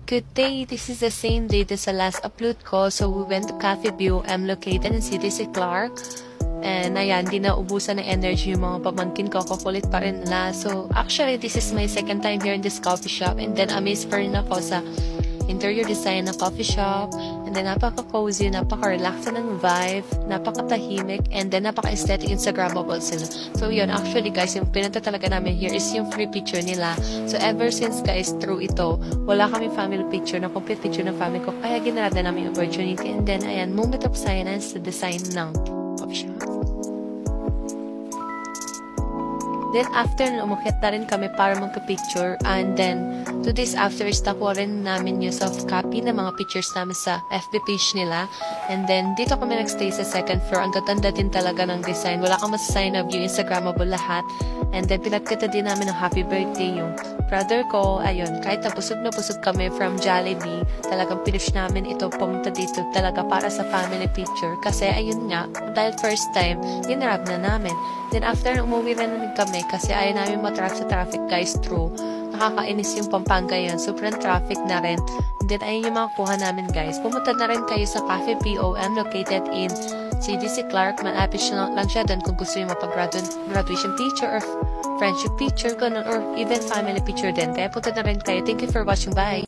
Good day, this is the same day as the last upload ko. So we went to Cafe View. I'm located in CDC Clark. And ayan, di na ubusan ng energy yung mga pamangkin ko. Kukulit pa rin nila. So actually, this is my second time here in this coffee shop. And then amazed pa rin ako sa interior design ng coffee shop. And then napaka-cozy, napaka-relaxing ng vibe, napaka-tahimik, and then napaka-aesthetic, Instagrammable sila. So yun, actually guys, yung pinunta talaga namin here is yung free picture nila. So ever since guys, through ito, wala kami family picture, na complete picture ng family ko. Kaya ginarada namin yung opportunity. And then ayan, moment of silence to design ng coffee shop. Then after, umakit na rin kami para magka-picture. And then, 2 days after, nakuha rin namin yung soft copy ng mga pictures namin sa FB page nila. And then, dito kami nagstay sa second floor. Ang ganda din talaga ng design. Wala kang masasign of yung Instagrammable lahat. And then, pinagkita din namin ng happy birthday yung brother ko. Ayun, kahit na busog kami from Jollibee, talagang pinush namin ito pumunta dito talaga para sa family picture. Kasi, ayun nga, dahil first time, ginarab na namin. Then, after umuwi na namin kami, kasi ayaw namin matrap sa traffic guys, true. Nakakainis yung Pampanga yun. Sobrang traffic na rin. And then, ayun yung mga kuha namin guys. Pumunta na rin kayo sa Cafe POM located in CDC Clark. Malapit siya lang siya doon kung gusto yung mapag-graduation picture or friendship picture, ganun, or even family picture din. Kaya punta na rin kayo. Thank you for watching. Bye!